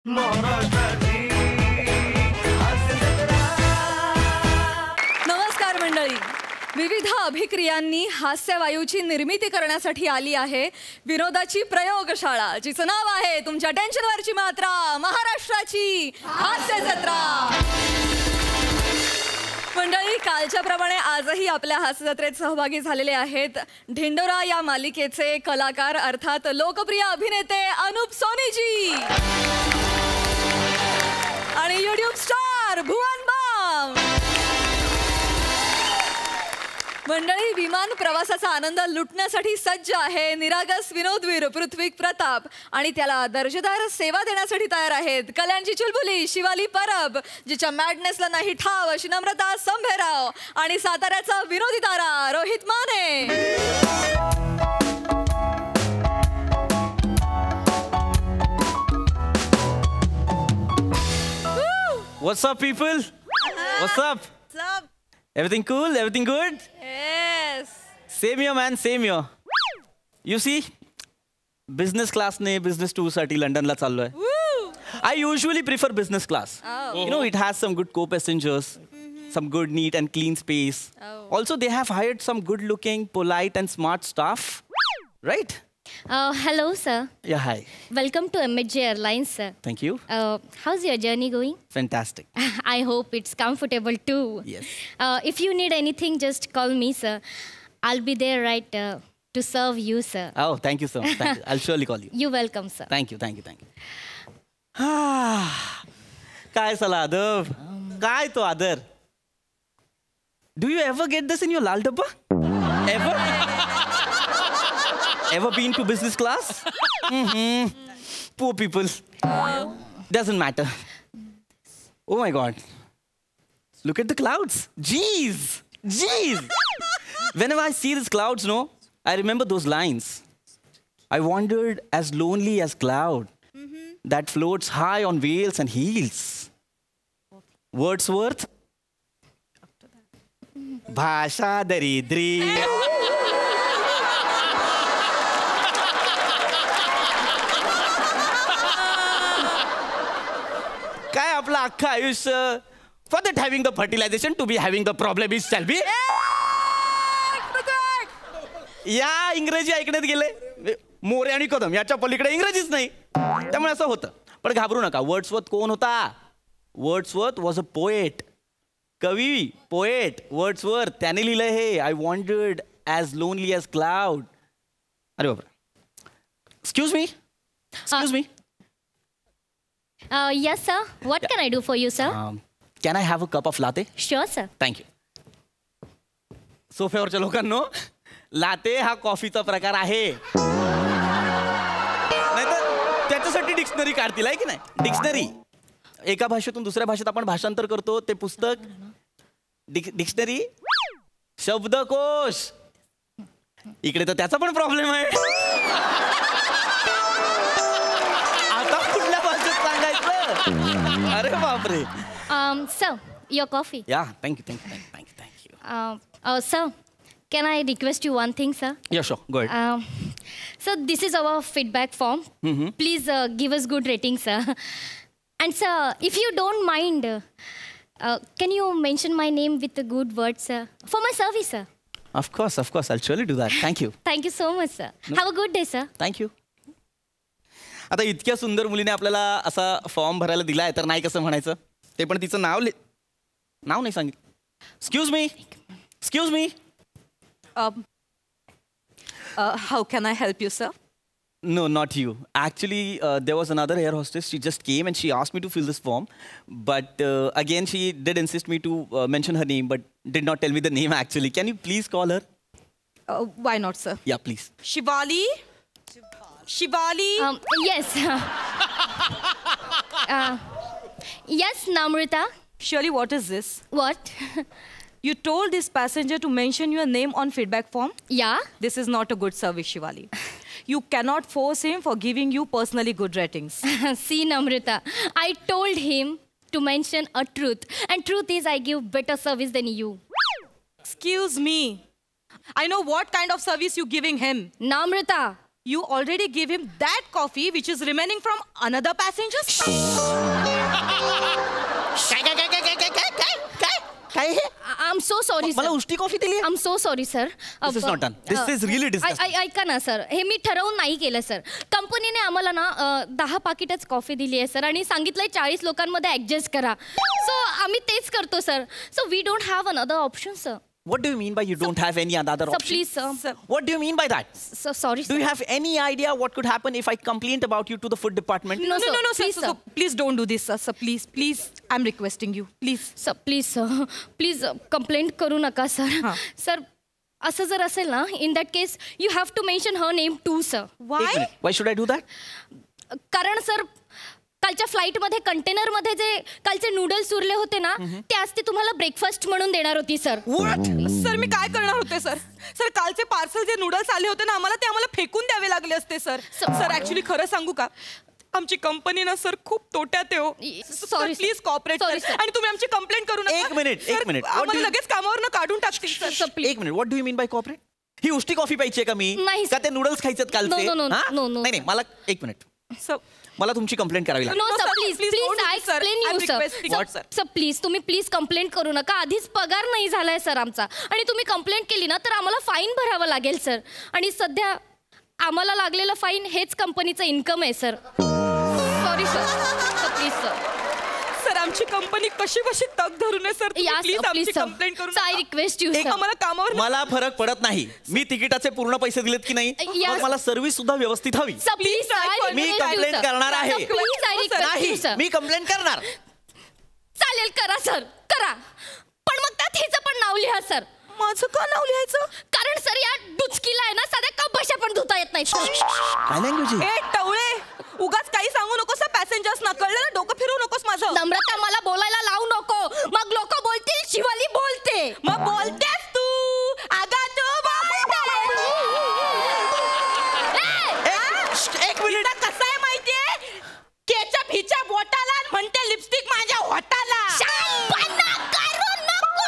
नमस्कार मंडळी. विविध अभिक्रियांनी हास्यवायूची निर्मिती करण्यासाठी आली आहे विनोदाची प्रयोगशाळा, जिचं नाव आहे तुमच्या टेन्शनवरची मात्रा, महाराष्ट्राची हास्य जत्रा. मंडळी, कालच्या प्रमाणे आजही आपल्या हास्य जत्रेत सहभागी झालेले आहेत ढिंडोरा या मालिकेचे कलाकार अर्थात लोकप्रिय अभिनेते अनुप सोनीजी आणि यूट्यूब स्टार भुवन बाम. मंडळी, विमान प्रवासाचा आनंद लुटण्यासाठी सज्ज आहे निरागस विनोदवीर पृथ्वी प्रताप आणि त्याला दर्जेदार सेवा देण्यासाठी तयार आहेत कल्याणची चुलबुली शिवाली परब, जिच्या मॅडनेसला नाही ठाव अशी नम्रता संभेराव आणि साताऱ्याचा विनोदी तारा Rohit Mane. What's up, people? What's up? What's up? Everything cool? Everything good? Yes. Same here, man. Same here. You see, business class ने business tour साठी London ला चाललोय. I usually prefer business class. Oh. You know, it has some good co-passengers, some good, neat and clean space. Oh. Also, they have hired some good-looking, polite and smart staff. Right? Hello, sir. Yeah, hi. Welcome to MHJ Airlines, sir. Thank you. How's your journey going? Fantastic. I hope it's comfortable too. Yes. If you need anything, just call me, sir. I'll be there right to serve you, sir. Oh, thank you so much. Thank you. I'll surely call you. You're welcome, sir. Thank you, thank you, thank you. काय साला आदर? काय तो आदर? Do you ever get this in your लाल डब्बा? Ever? Ever been to business class? Poor people. Doesn't matter. Oh my God. Look at the clouds. Jeez. Jeez. Whenever I see these clouds, no, I remember those lines. I wandered as lonely as cloud that floats high on veils and heels. Wordsworth. Bhasha daridri. काय आपलं अख्खं आयुष्य for that having the fertilization to be having the problem is shall be. या इंग्रजी ऐकण्यात गेले मोरे आणि कदम याच्या पलीकडे इंग्रजीच नाही, त्यामुळे असं होतं. पण घाबरू नका. वर्ड्सवर्थ कोण होता? Wordsworth was a poet. कवी, पोएट वर्ड्सवर्थ. त्याने लिहिलं हे I wandered as lonely as cloud. अरे बाबा. Excuse me. Excuse me. Yes, sir. What can I do for you, sir? Can I have a cup of latte? Sure, sir. Thank you. सोफ्यावरच्या लोकांनो, लाते हा कॉफीचा प्रकार आहे. नाहीतर त्याच्यासाठी डिक्शनरी काढतील आहे की नाही? डिक्शनरी एका भाषेतून दुसऱ्या भाषेत आपण भाषांतर करतो. ते पुस्तक डिक्शनरी शब्दकोश. इकडे तर त्याचा पण प्रॉब्लेम आहे. आता कुठल्या भाषेत सांगायचं? अरे बापरे. Sir, your coffee. Yeah, thank you. Sir, can I request you one thing, sir? Yeah, sure. Go ahead. Sir, this is our feedback form. Please give us good ratings, sir. And sir, if you don't mind, can you mention my name with a good word, sir? For my service, sir. Of course. I'll surely do that. Thank you. Thank you so much, sir. Have a good day, sir. Thank you. आता इतक्या सुंदर मुलीने आपल्याला असा form भरायला दिलाय तर नाही कसं म्हणायचं? ते पण तिचं नाव नाही सांगितलं. Excuse me. How can I help you, sir? No, not you. Actually, there was another air hostess. She just came and she asked me to fill this form. But again, she did insist me to mention her name, but did not tell me the name actually. Can you please call her? Why not, sir? Yeah, please. Shivali? Yes. Yes, Namrita. Surely, what is this? What? You told this passenger to mention your name on feedback form? Yeah? This is not a good service, Shivali. You cannot force him for giving you personally good ratings. See, Namrita, I told him to mention a truth. And truth is I give better service than you. Excuse me. I know what kind of service you're giving him. Namrita, You already gave him that coffee which is remaining from another passenger's. काय हे? I am so sorry मला sir. उष्टी coffee दिली. I am so sorry sir. This is not done. This is really disgusting. ऐका ना sir, हे मी ठरवून नाही केलं सर. कंपनीने आम्हाला ना 10 पाकिटच कॉफी दिली आहे सर आणि सांगितलंय 40 लोकांमध्ये ऍडजस्ट करा. सो आम्ही तेच करतो sir. So we don't have another option sir. What do you mean by you don't have any other sir option? Please sir. What do you mean by that? Sorry Do you have any idea what could happen if I complained about you to the food department? No, sir. No, Please, sir. sir. Please don't do this, sir. Please. I'm requesting you. Please. Sir please complaint करू नका sir. Sir असं जर असेल ना, in that case you have to mention her name to sir. Why? Why should I do that? कारण sir कालच्या फ्लाईटमध्ये कंटेनरमध्ये जे कालचे नूडल्स उरले होते ना, ते आज ते तुम्हाला ब्रेकफास्ट म्हणून देणार होती सर. सर मी काय करणार होते सर. सर कालचे पार्सल जे नूडल्स आले होते ना, आम्हाला ते आम्हाला फेकून द्यावे लागले असते सर. सर ऍक्च्युली खरं सांगू का, आमची कंपनी ना सर खूप तोट्यात आहे हो. Sorry, please cooperate Sorry, sir. आणि तुम्ही आमची कंप्लेंट करू नका. एक minute. What do आम्हाला you- लगेच कामावरनं काढून टाकतील सर. Sir please. एक minute. What do you mean by cooperate? ही उष्टी कॉफी प्यायची का मी? नाही, का sir. ते नूडल्स खायचे कालचे? No, हा? no. नाही मला एक मिनिट. सर मला तुमची कंप्लेंट करावी लागेल. No No, sir sir, please please please don't do I this, sir. Explain I'm you sir. requesting. What? Sir please तुम्ही प्लीज कंप्लेंट करू नका. आधीच पगार नाही झालाय सर आमचा आणि तुम्ही कंप्लेंट केली ना तर आम्हाला फाईन भरावं लागेल सर. आणि सध्या आम्हाला लागलेलं फाईन हेच कंपनीचं इन्कम आहे sir. Sorry sir. Please sir. Sir आमची कंपनी कशी तग धरून आहे सर. प्लीज आमची कंप्लेंट करू आय नका. रिक्वेस्ट यू एक सर. आम्हाला कामावर मला फरक पडत नाही. मी तिकिटाचे पूर्ण पैसे दिलेत की नाही, Yes. मग मला सर्व्हिस सुद्धा व्यवस्थित हवी. सर प्लीज मी complaint करणार आहे. प्लीज आय रिक्वेस्ट नाही यू सर. मी कंप्लेंट करणार. चालेल करा सर करा. पण मग त्यात हिचं पण नाव लिहा सर. माझं का नाव लिहायचं. कारण सर या डुचकीला आहे ना साध्या कपाशा पण धुता येत नाही सर. काय लँग्वेज आहे? ए टवळे उगाच काही सांगू नकोस पॅसेंजर्स ना. कळलं ना. डोकं फिरवू नकोस माझं. नम्रता मला बोलायला लावू नको. मग लोक बोलतील शिवाली बोलते. मग बोलतेस तू. अगं तू एक मिनिट. कसं आहे माहितीये, केचप हिच्या बोटाला आणि म्हणते लिपस्टिक माझ्या होटाला. शांतपणा करू नको.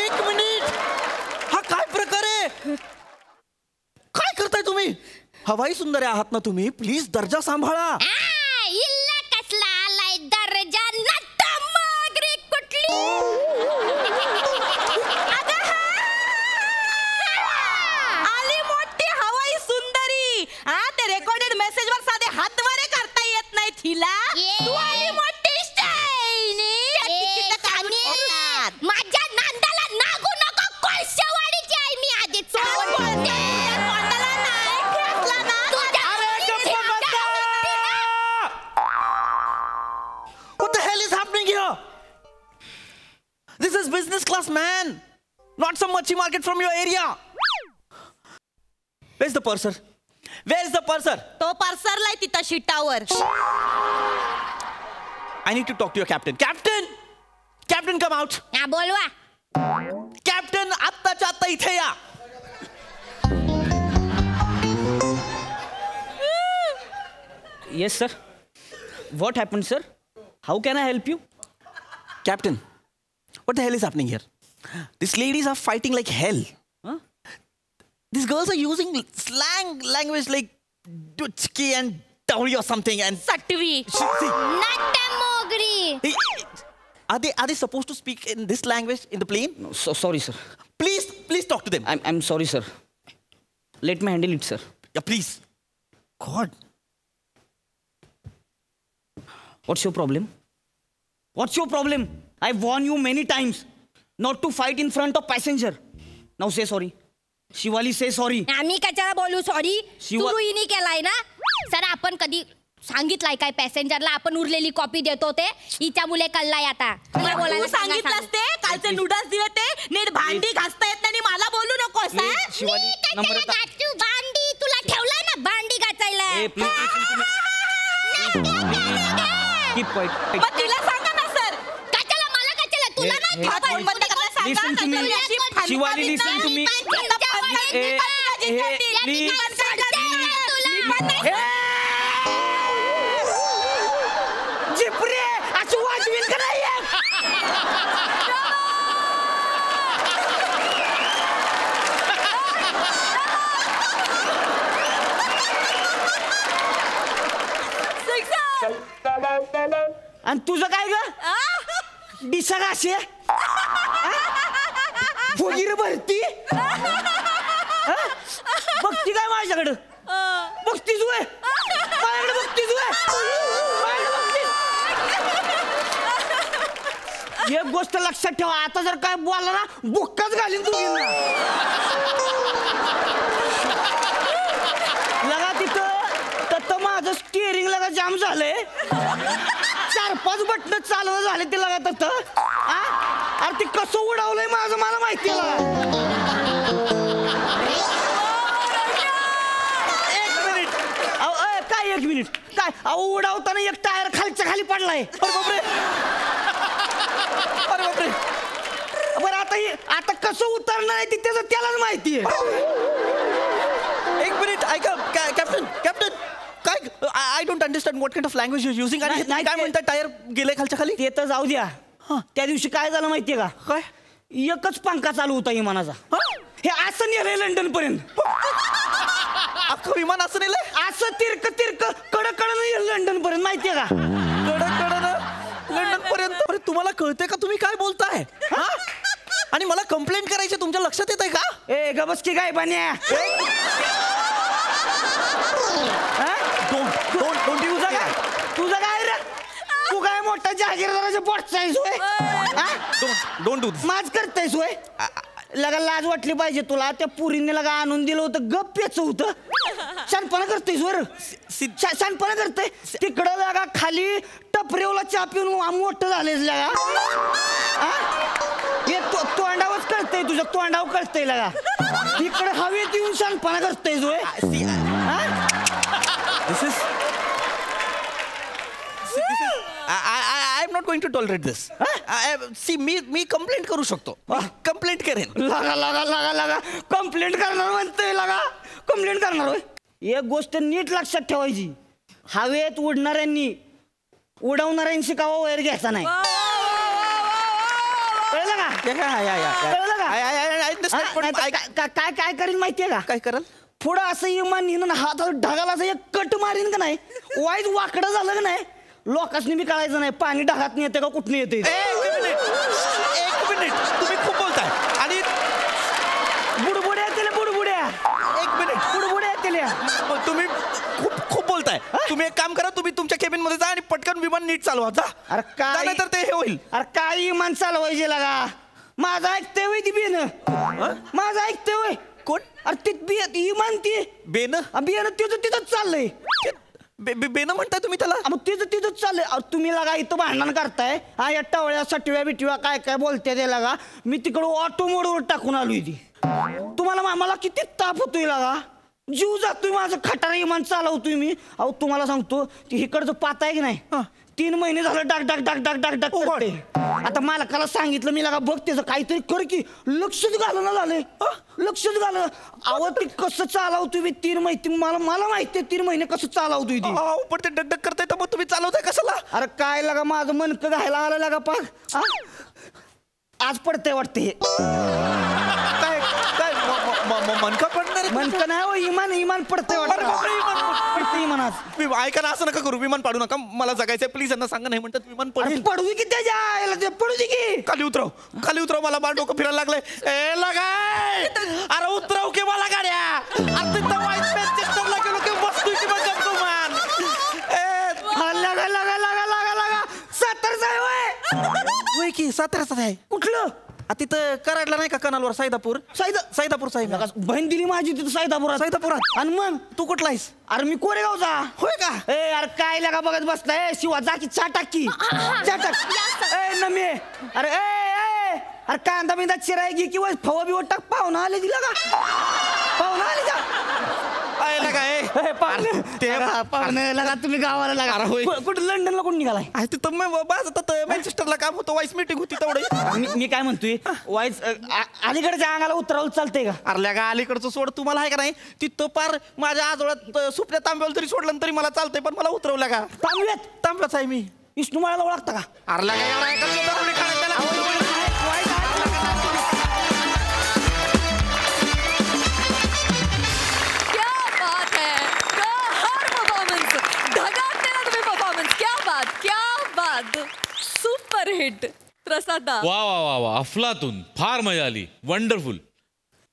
एक मिनिट. हा काय प्रकार आहे? काय करताय तुम्ही? हवाई सुंदर आहात ना तुम्ही. प्लीज दर्जा सांभाळा. इल्ला कसला आलाय दर्जा नटमगरी कुठली. आली मोठी हवाई सुंदरी. हा ते रेकॉर्डेड मेसेज वर साधे हातवारे करता येत नाही तिला. तू आली मोठी शाईनी. माझ्या नांदाला नागू नको. कोळशावाडीची आहे मी आधीच. तोंडाला नाही खेचला ना. What the hell is happening here? This is business class, man. Not some machi market from your area. Where's the purser? Where's the purser? तो परसरलाय तिथं शिटावर. I need to talk to your captain. Captain! Captain, come out. हा बोलवा. Captain, आत्ताच्या आत्ता इथे या. Yes, sir. What happened, sir? How can I help you? Captain, what the hell is happening here? These ladies are fighting like hell. Huh? These girls are using slang language like duchki and dowry or something and सटवी. see, नटमोगरी. are they supposed to speak in this language in the plane? No, sorry, sir. Please talk to them. I'm sorry, sir. Let me handle it, sir. Yeah, please. God. What's your problem? What's your problem? I've warned you many times not to fight in front of passenger. Now say sorry. Shivali say sorry. आम्ही कशाला बोलू sorry. Shiva- सुरुईनी केलाय ना. Sir आपण कधी सांगितलंय काय पॅसेंजरला आपण उरलेली कॉपी देतो ते. हिच्या मुले कळलाय आता. मला तू बोलायला सांगितलंस ते कालचे नूडल्स दिले ते नीट भांडी घासता येत नाही. मला बोलू नकोस. हा? Please, शिवाली, नम्रता. तू भांडी तुला ठेवलाय ना भांडी घासायला. Hey, please listen to me. Keep quiet. मग तिला सांगा ना सर. कशाला मला कशाला तुला Hey, नाही hey, हात ठेवत. बंद करायला सांगा. Listen to me. नाहीतर अशी फणफणीत शिवाली, listen नाही. to me. आता Hey, फणफणीत hey, नाही. please. मी पण सांगते. मी पण नाही. जिपरे असं वाजवील का नाही? आणि तुझं काय ग दिसा का असे फुगीर भरती बघती काय माझ्याकडं बघतीच वय माझ्याकडे बघतीच वय एक गोष्ट लक्षात ठेवा आता जर काय बोलला ना बुक्काच घालीन तू लगा तिथं माझं स्टिअरिंग लगा जाम झालंय 4-5 बटन चालवं झाले ते लगा तिथं अरे ते कसं उडवलंय माझं मला माहिती एक मिनिट काय अहो उडवताना एक टायर खालच्या खाली पडलाय अरे बापरे बरं आता कसं उतरणार आहे ते त्यालाच माहिती आहे एक मिनिट ऐका कॅप्टन काय I don't understand what kind of language you using आणि काय म्हणतात टायर गेले खालच्या खाली ते तर जाऊ द्या त्या दिवशी काय झालं माहितीये का काय एकच पंखा चालू होता विमानाचा हे असं नेलंय लंडन पर्यंत अख्खं विमान असं नेलंय असं तिरक कडकडं लंडन पर्यंत माहितीये का लंडन पर्यंत अरे तुम्हाला कळतंय का तुम्ही काय बोलताय आणि मला कंप्लेंट करायची तुमच्या लक्षात येत आहे का ए गबस की काय बन्या तुझं काय रे तू काय मोठा जहागीरदाराच्या पोटचा आहेस होय डोंट डू माझ करतायस होय लगा लाज वाटली पाहिजे तुला त्या पुरीने लगा आणून दिलं होतं गप्प्याचं होतं शानपणा करतोयस वर शानपणा करतोय तिकडं लगा खाली टपरेवला चहा पिऊन मोठं झालेस लगा हे तोंडावरच कळतंय तुझ्या तोंडावर कळतंय लगा इकडे हवेत येऊन शानपणा करतोयस होय I am not going to tolerate this see मी कंप्लेंट करू शकतो कंप्लेंट करेन लगा कंप्लेंट करणार म्हणतोय लगा कंप्लेंट करणार होय एक गोष्ट नीट लक्षात ठेवायची हवेत उडवणाऱ्यांशी कावा वैर घ्यायचा नाही कळलं का काय करीन माहितीये का काय कराल पुढं असं इमान नेहून हात ढगाला असं एक कट मारीन का नाही वाईट वाकडं झालं का नाही लोकांनी मी कळायचं नाही पाणी ढगात येते का कुठं येते एक मिनिट तुम्ही खूप बोलताय आणि बुडबुड्या येतील बुडबुड्या एक मिनिट बुडबुड्या येतील तुम्ही खूप बोलताय तुम्ही एक काम करा तुम्ही तुमच्या केबिन मध्ये जा आणि पटकन विमान नीट चालवा जा अरे काय नाही तर ते हे होईल अरे काय इमान चालवायचे लागा माझं ऐकतंय वय ती बेन माझं ऐकतंय वय कोण अरे ती इमान ती बेन बियाणं तिथंच चाललंय बेन म्हणताय तुम्ही त्याला मग तिथंच चाललंय तुम्ही लागा इथं भांडण करताय हा या टवळ्या सटव्या बिटव्या काय बोलते ते लागा मी तिकडं ऑटो मोडवर टाकून आलोय ती तुम्हाला मला किती ताप होतोय लागा जीव जातोय माझं खटारा इमान चालवतोय मी अहो तुम्हाला सांगतो ती इकडचं पात आहे की नाही 3 महिने झालं डाक करते आता मालकाला सांगितलं मी लागा बघ त्याचं काहीतरी कर की लक्षच घालणं झालंय लक्षच घाल अहो ती कसं चालवतोय मी 3 महिने मला माहिती 3 महिने कसं चालवतोय ती पण ते डगडग करताय तर मग तुम्ही चालवताय कशाला अरे काय लागा माझं मनकं घायला आलं लागा पाक आज पडतंय वाटते काय काय मनका पडणार मनकं नाही हो इमान पडतंय वाटतं इमान आज ऐका ना असं नका करू विमान पाडू नका मला जगायचंय प्लीज यांना सांगा नाही म्हणतात विमान पडू की त्याच्या पडू दे की खाली उतरव मला बाळ डोकं फिरायला लागलंय ए लगाय अरे उतरव की मला गाड्या आता मॅनचेस्टरला गेलो की बसतोय की मग गप्पमान लागा सातारचा होय की साताऱ्याचा आहे कुठलं तिथं कराडला नाही का कनालवर सैदापूर साहेब बहीण दिली माझी तिथं सैदापुरात आणि मग तू कुठला आहेस अरे मी कोरेगावचा होय का ए अरे काय लागा बघत बसलाय शिवा जा की चहा टाक ए नमे अरे कांदा बिंदा चिराय घे किंवा फवा बिवा टाक पाहुणा आले दिला का पाहुणा आले का पाहुणे लगा तुम्ही गावाला लागा कुठं लंडनला कोण निघालाय तिथं मॅनचेस्टरला काम होतं वाईस मीटिंग होती तेवढं मी काय म्हणतोय वाईस अलीकडच्या अंगाला उतरावलं चालतंय का अरल्या का अलीकडचं सोड तुम्हाला आहे का नाही तिथं पार माझ्या आजोळ्यात सुपण्या तांब्याला तरी सोडलं तरी मला चालतंय पण मला उतरवल्या का तांब्याच आहे मी विष्णू माळाला ओळखता का अरल्या का एवढा सुपर हिट. प्रसाद वा वा वा वा, अफलातून. फार मजा आली. वंडरफुल.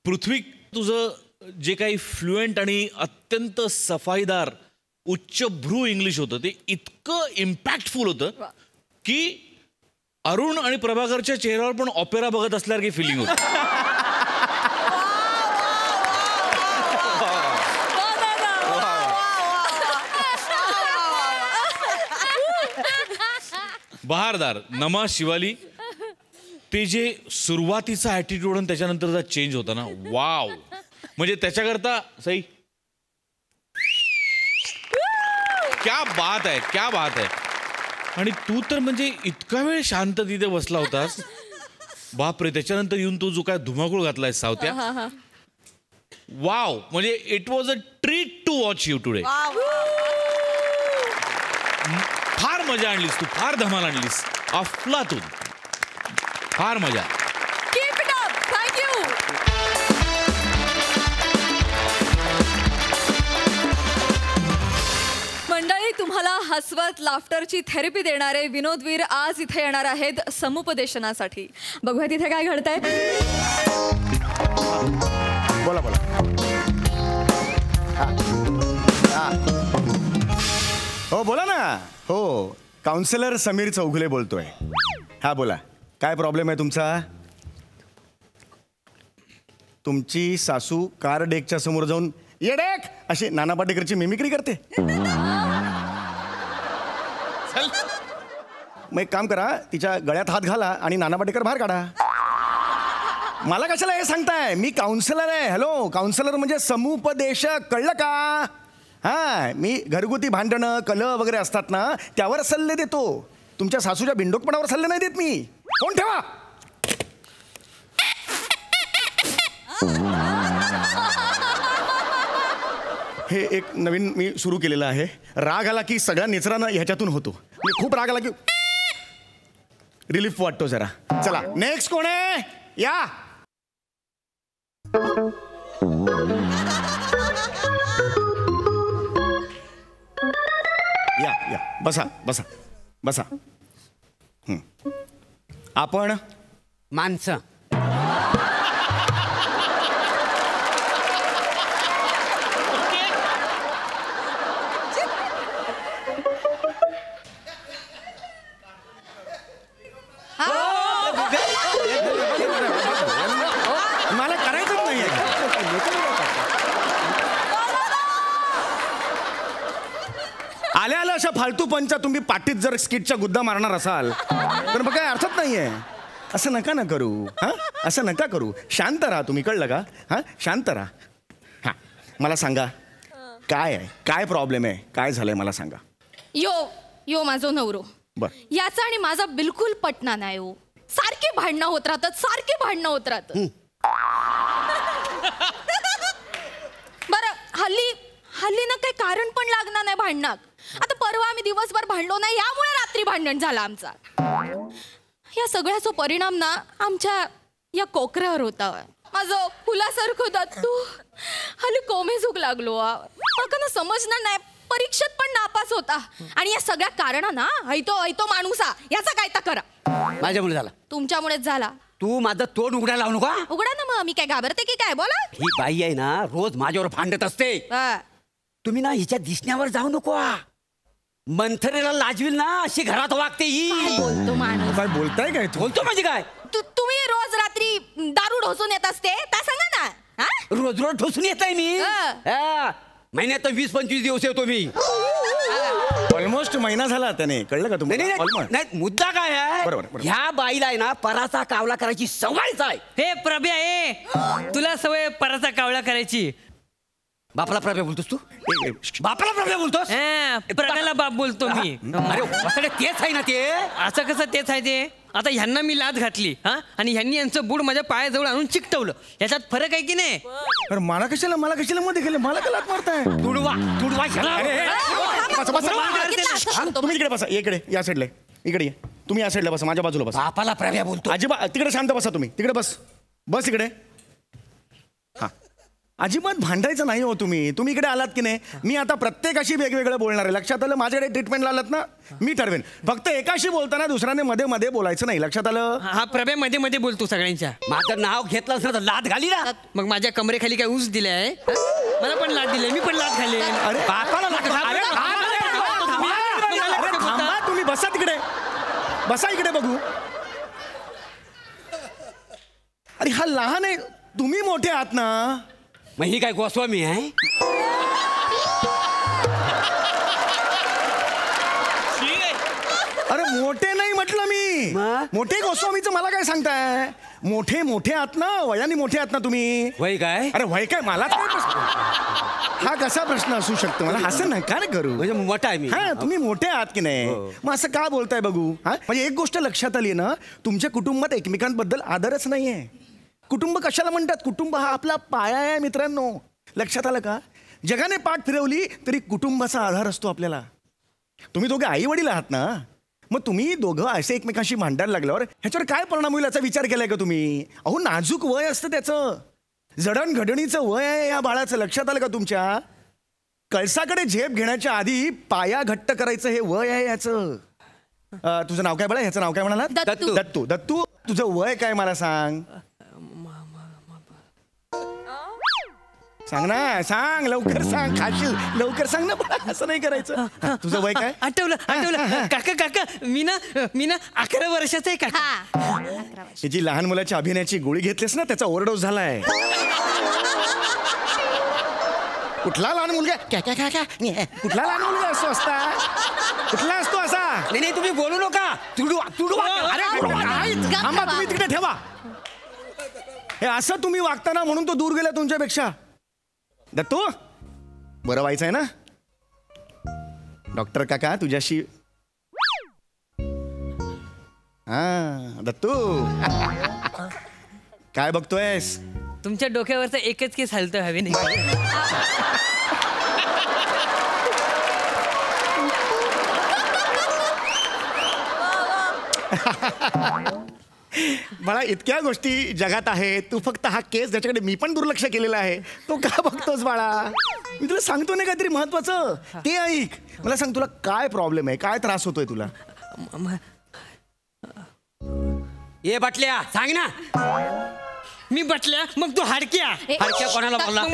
पृथ्वी, तुझं जे काही फ्लुएंट आणि अत्यंत सफाईदार उच्चभ्रू इंग्लिश होतं ते इतकं इम्पॅक्टफुल होतं की अरुण आणि प्रभाकरच्या चेहऱ्यावर पण ऑपेरा बघत असल्यासारखी फिलिंग होती. बहारदार. नमा शिवाली, ते जे सुरुवातीचा ॲटिट्यूड आणि त्याच्यानंतरचा चेंज होता ना, वाव. म्हणजे त्याच्याकरता सई, क्या बात आहे, क्या बात आहे. आणि तू तर म्हणजे इतका वेळ शांत तिथे बसला होतास, बापरे. त्याच्यानंतर येऊन तू जो काय धुमाकूळ घातलाय सावत्या, वाव. म्हणजे it was a treat to watch you today. फार मजा आणलीस तू, फार धमाल आणलीस. अफलातून. फार मजा. Keep it up. थँक्यू. मंडळी, तुम्हाला हसवत लाफ्टरची थेरपी देणारे विनोदवीर आज इथे येणार आहेत समुपदेशनासाठी. बघूया तिथे काय घडतंय. बोला बोला. हो बोला ना. हो, काउन्सिलर समीर चौगुले बोलतोय. हा बोला, काय प्रॉब्लेम आहे तुमचा? तुमची सासू कार डेकच्या समोर जाऊन ये डेक अशी नाना पाटेकरची मिमिक्री करते. मग एक काम करा, तिच्या गळ्यात हात घाला आणि नाना पाटेकर बाहेर काढा. मला कशाला हे सांगताय? मी काउन्सिलर आहे. हॅलो, काउन्सिलर म्हणजे समुपदेशक, कळलं का? हा, मी घरगुती भांडणं कलह वगैरे असतात ना, त्यावर सल्ले देतो. तुमच्या सासूच्या बिंडोकपणावर सल्ले नाही देत मी. कोण ठेवा. हे एक नवीन मी सुरू केलेलं आहे. राग आला की सगळ्या निचरानं ह्याच्यातून होतो. मी खूप राग आला की रिलीफ वाटतो जरा. चला, नेक्स्ट कोण आहे? या. या या, बसा बसा बसा. आपण माणसं. मला करायचंच नाहीये. आल्या आल्या अशा फालतू पंचा तुम्ही पाठीत जर स्किटच्या गुद्दा मारणार असाल तर मग काय अर्थच नाहीये. असं नका ना करू. हा, असं नका करू. शांत राहा तुम्ही, कळलं का? हा, शांत राहा. हा, मला सांगा काय आहे, काय प्रॉब्लेम आहे, काय झालंय मला सांगा. यो माझो नवरो. बर. याचा आणि माझा बिलकुल पटना नाही हो. सारखे भांडणं होत राहतात, सारखे भांडणं होत राहतात. बरं, हल्ली ना काही कारण पण लागणार नाही भांडणात. आता परवा आम्ही दिवसभर भांडलो नाही, यामुळे रात्री भांडण झालं आमचा. या सगळ्याचा परिणाम ना आमच्या या कोकऱ्यावर होता. माझं फुलासारखं दातू हल्ली कोमेजूक लागलो. मला ना समजणार नाही, परीक्षेत पण नापास होता. आणि या सगळ्या कारणांना ऐतो माणूसा याचा काय तर करा. माझ्यामुळे झाला. तुमच्यामुळेच झाला. तू माझं तोंड उघडायला लावू नका. उघडा ना मग, मी काय घाबरते की काय? बोला. ही बाई आहे ना, रोज माझ्यावर भांडत असते. हा. तुम्ही ना हिच्या दिसण्यावर जाऊ नको. मंथरेला लाजवील ना अशी घरात वागते ही. काय बोलतो माणूस? काय बोलताय काय तू? बोलतो म्हणजे काय? तुम्ही रोज रात्री दारू ढोसून येत असते त्या सांगा ना. हा? रोज रोज ठोसून येत आहे मी. हा. महिन्यात 20-25 दिवस येतो मी. ऑलमोस्ट महिना झाला त्याने, कळलं का नाही तुम्हाला? नाही, Almost. नाही, मुद्दा काय आहे? बरोबर, बरोबर. ह्या बाईला आहे ना पराचा कावला करायची सवयच आहे. हे प्रभ्या, तुला सवय पराचा कावळा करायची. बापाला प्रभ्या बोलतोस तू? ए, बापाला प्रभ्या बोलतोस? प्रभ्याला बाप बोलतो मी. अरे वासडे, तेच आहे ना ते. असं कसं तेच आहे ते? आता ह्यांना मी लाद घातली हा, आणि ह्यांनी यांचं बूड माझ्या पायाजवळ आणून चिकटवलं. याच्यात फरक आहे की नाही? अरे मला कशाला मध्ये गेलं? मला का लाथ मारताय? तुडवा ह्याला. बसा, बसा. तुम्ही इकडे बसा, इकडे या साईडला. इकडे या. तुम्ही या साईडला बसा, माझ्या बाजूला बसा. बापाला प्रभ्या बोलतो. अजिबात तिकडे शांत बसा तुम्ही. तिकडे बस इकडे. हा, अजिबात भांडायचं नाही हो तुम्ही. तुम्ही इकडे आलात की नाही, मी आता प्रत्येकाशी वेगवेगळं बोलणार आहे. लक्षात आलं? माझ्याकडे ट्रीटमेंटला आलात ना, मी ठरवेन. फक्त एकाशी बोलताना दुसऱ्याने मध्ये मध्ये बोलायचं नाही. लक्षात आलं? हा प्रभे मध्ये मध्ये बोलतो सगळ्यांच्या. माझं नाव घेतलं असं तर लात घाली ना. मग माझ्या कमरेखाली काय ऊस दिलाय? मला पण लात दिले, मी पण लात घाले. अरे बापाला लात घाल. अरे थांबा तुम्ही, बसा तिकडे, बसा इकडे बघू. अरे हा लहान आहे, तुम्ही मोठे आहात ना. मग ही काय गोस्वामी आहे? अरे मोठे नाही म्हटलं मी. मग? मोठे गोस्वामीचं मला काय सांगताय? मोठे मोठे आहात ना, वयाने मोठे आहात ना तुम्ही. वय काय? अरे वय काय, मला काय प्रश्न? हा कसा प्रश्न असू शकतो? मला असं नका रे करू. म्हणजे मोठा आहे मी. हा तुम्ही मोठे आहात की नाही, मग असं का बोलताय बघू? हा म्हणजे एक गोष्ट लक्षात आली ना, तुमच्या कुटुंबात एकमेकांबद्दल आदरच नाहीये. कुटुंब कशाला म्हणतात? कुटुंब हा आपला पाया आहे मित्रांनो. लक्षात आलं का? जगाने पाठ फिरवली तरी कुटुंबाचा आधार असतो आपल्याला. तुम्ही दोघे आई वडील आहात ना, मग तुम्ही दोघं असे एकमेकांशी भांडायला लागल्यावर ह्याच्यावर काय परिणाम होईल याचा विचार केलाय का तुम्ही? अहो नाजूक वय असतं त्याचं, जडणघडणीचं वय आहे या बाळाचं. लक्षात आलं का तुमच्या? कळसाकडे झेप घेण्याच्या आधी पाया घट्ट करायचं हे वय आहे याचं. तुझं नाव काय बाळा? ह्याचं नाव काय म्हणाला? दत्तू. दत्तू. दत्तू तुझं वय काय मला सांग. सांग ना, सांग लवकर, सांग. खाशील लवकर सांग ना बाळा, असं नाही करायचं. तुझं वय काय? आठवलं आठवलं. काका काका, मी ना 11 वर्षाचा आहे काका. त्याची लहान मुलाच्या अभिनयाची गोळी घेतलीस ना, त्याचा ओव्हरडोस झालाय. कुठला लहान मुलगा? कुठला लहान मुलगा असतो असता? कुठला असतो असा? नाही तुम्ही बोलू नका. अरे थांबा, तुम्ही तिकडे ठेवा. हे असं तुम्ही वागताना म्हणून तो दूर गेला तुमच्यापेक्षा. दत्तू बरं व्हायचं आहे ना? डॉक्टर काका तुझ्याशी. हा दत्तू काय बघतोयस? तुमच्या डोक्यावरचा एकच केस हलतोय हवेने. मला इतक्या गोष्टी जगात आहेत, तू फक्त हा केस ज्याच्याकडे मी पण दुर्लक्ष केलेला आहे तो का बघतोस बाळा? मी तुला सांगतो ना काहीतरी महत्वाचं, ते ऐक. मला सांग, तुला काय प्रॉब्लेम आहे? काय त्रास होतोय तुला? ये बाटल्या सांग ना. मी बटल्या, मग तू हाडक्या. हाडक्या कोणाला बोलला?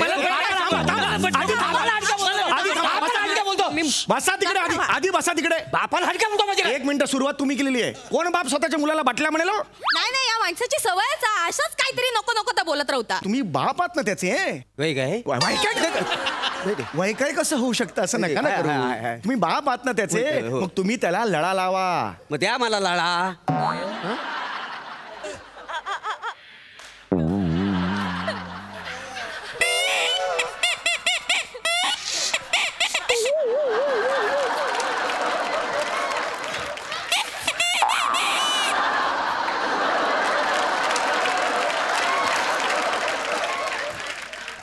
बसा तिकडे, आधी बसा तिकडे. बापाला हाडक्या म्हणतो माझ्या. एक मिनिट, सुरुवात तुम्ही केलेली आहे. कोण बाप स्वतःच्या मुलाला बाटल्या म्हणेल? नाही या माणसाची सवयच आहे. अशाच काहीतरी नको नको तर बोलत राहता. तुम्ही बाप आहात ना त्याचे. वय काय? वय काय कसं होऊ शकतं? असं नका ना करू. तुम्ही बाप आहात ना त्याचे, मग तुम्ही त्याला लळा लावा. मग द्या मला लाळा.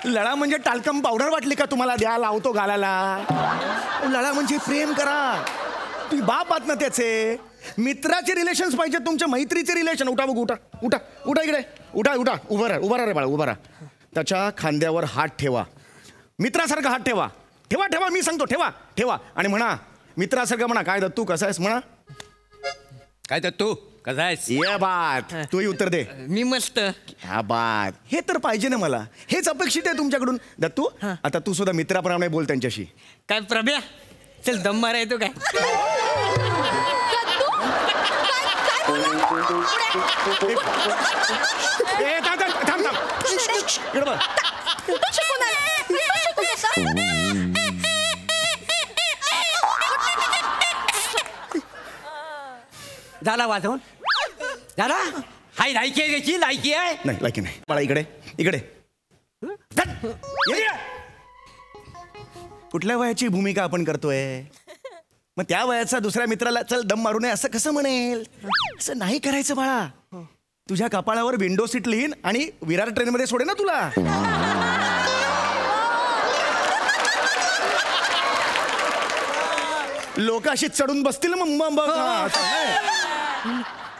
लळा म्हणजे टाल्कम पावडर वाटली का तुम्हाला? द्या, लावतो गालाला. लळा म्हणजे प्रेम करा. तुम्ही बाप आहात ना त्याचे. मित्राचे रिलेशन्स पाहिजे, तुमच्या मैत्रीचे रिलेशन. उठा बघू, उठा उठा उठा इकडे. उठा उठा, उभा राहा रे बाळा, उभा राहा. त्याच्या खांद्यावर हात ठेवा, मित्रासारखा हात ठेवा. ठेवा ठेवा, मी सांगतो, ठेवा ठेवा. आणि म्हणा मित्रासारखं, म्हणा काय दत्तू कसा आहेस म्हणा. काय दत्तू कसा आहेस? ये बात, तूही उत्तर दे. मी मस्त. क्या बात. हे तर पाहिजे ना मला, हेच अपेक्षित आहे तुमच्याकडून. दत्तू आता तू सुद्धा मित्राप्रमाणे बोल त्यांच्याशी. काय प्रभ्या, चल दम मारा येतो काय? थांब थांब, इकडे बघ. झाला वाजवून? झाला? हाय, लायकी आहे त्याची, लायकी आहे. नाही लायकी नाही बाळा. इकडे इकडे. कुठल्या वयाची भूमिका आपण करतोय? मग त्या वयाचा दुसऱ्या मित्राला चल दम मारू नये असं कसं म्हणेल? असं नाही करायचं बाळा. तुझ्या कपाळावर विंडो सीट लिहीन आणि विरार ट्रेन मध्ये सोडे ना तुला. लोक अशी चढून बसतील मग.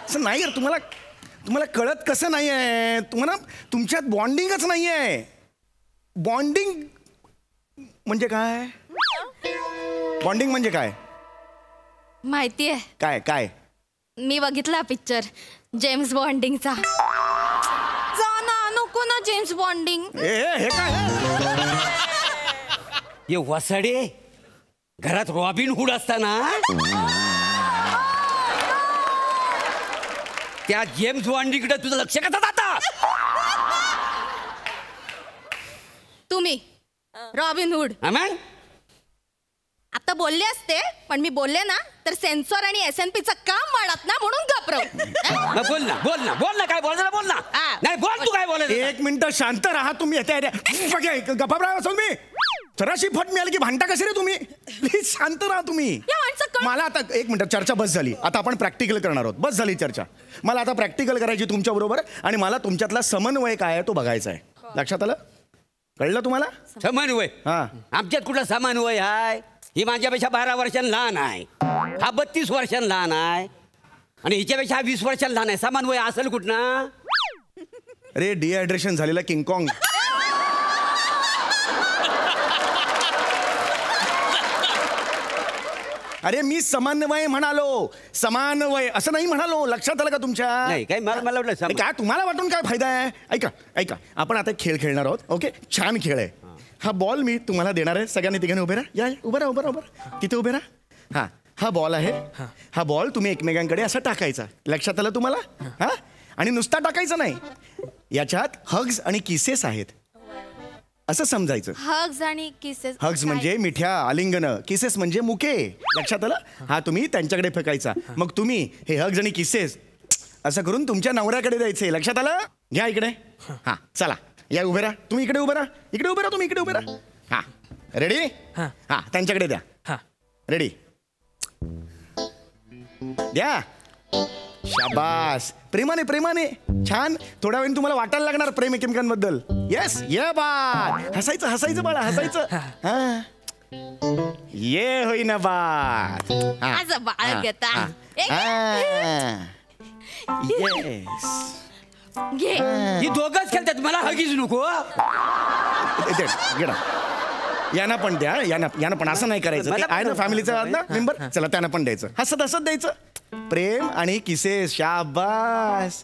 असं नाही यार. तुम्हाला कळत कसं नाही आहे? तुम्हाला तुमच्यात बॉन्डिंगच नाही आहे. बॉन्डिंग म्हणजे काय? बॉन्डिंग म्हणजे काय? माहितीये काय काय? मी बघितला पिक्चर जेम्स बॉन्डिंगचा. जा ना, नको ना जेम्स बॉन्डिंग. हे काय? ये वसाडे, घरात रॉबिन हुड असताना त्या जेम्स बॉन्डीकडे तुझं लक्ष कसं जातं? तुम्ही रॉबिन हुड आता बोलले असते, पण मी बोलले ना तर सेन्सॉर आणि SNPचं काम वाढत ना, म्हणून घाबरव. बोल ना बोल ना बोल ना, काय बोलायला बोल ना. नाही बोल, तू काय बोलायला. एक मिनिट शांत राहा तुम्ही. गप्पा असून मी जराशी फट मिळाली की भांडता कसे रे तुम्ही? प्लीज शांत राहा तुम्ही. मला आता एक मिनिट, चर्चा बस झाली. आता आपण प्रॅक्टिकल करणार आहोत. बस झाली चर्चा. मला आता प्रॅक्टिकल करायची तुमच्या बरोबर, आणि मला तुमच्यातला समन्वय काय आहे तो बघायचा आहे. लक्षात आलं? कळलं तुम्हाला? समन्वय? हा. आमच्यात कुठला समन्वय आहे? ही माझ्यापेक्षा 12 वर्षांनी लहान आहे, हा 32 वर्षांनी लहान आहे, आणि हिच्यापेक्षा हा 20 वर्षांनी लहान आहे. समन्वय असेल कुठं? अरे डिहायड्रेशन झालेला किंगकॉंग. अरे मी समन्वय म्हणालो, समानवय असं नाही म्हणालो. लक्षात आलं का तुमच्या? नाही काय, मला वाटलं काय तुम्हाला वाटून काय फायदा आहे? ऐका ऐका, आपण आता खेळ खेळणार आहोत. ओके, छान खेळ आहे हा. बॉल मी तुम्हाला देणार आहे. सगळ्यांनी तिघांनी उभे राहा. या उभं राहा, उभं राहा, उभं राहा. तिथे उभे राहा. हा बॉल आहे. हा बॉल तुम्ही एकमेकांकडे असा टाकायचा. लक्षात आलं तुम्हाला? हा, आणि नुसता टाकायचा नाही, याच्यात हग्स आणि किसेस आहेत असं समजायचं. हग्स आणि किसेस. हग्स म्हणजे मिठ्या आलिंगन, किसेस म्हणजे मुके. लक्षात आलं? हा तुम्ही त्यांच्याकडे फेकायचा. मग तुम्ही हे हग्स आणि किसेस असं करून तुमच्या नवऱ्याकडे द्यायचे. लक्षात आलं? घ्या इकडे. हा चला या, उभे राहा. तुम्ही इकडे उभे राहा, इकडे उभे राहा, तुम्ही इकडे उभे राहा. हा रेडी? हा त्यांच्याकडे द्या. रेडी? द्या. शाबास. प्रेमाने प्रेमाने. छान. थोड्या वेळ तुम्हाला वाटायला लागणार प्रेम एकमेकांबद्दल. येस, ये बाळ. हसायचं हसायचं बाळा, हसायचं. हा, ये होई ना बाळ. माझं बाळ घेता. येस. ही दोघंच खेळतात, मला हगीच नको. यांना पण द्या, यांना पण. असं नाही करायचं. आहे ना फॅमिलीचा मेंबर, चला त्यांना पण द्यायचं. हसत हसत द्यायचं. प्रेम आणि किसेस. शाबास.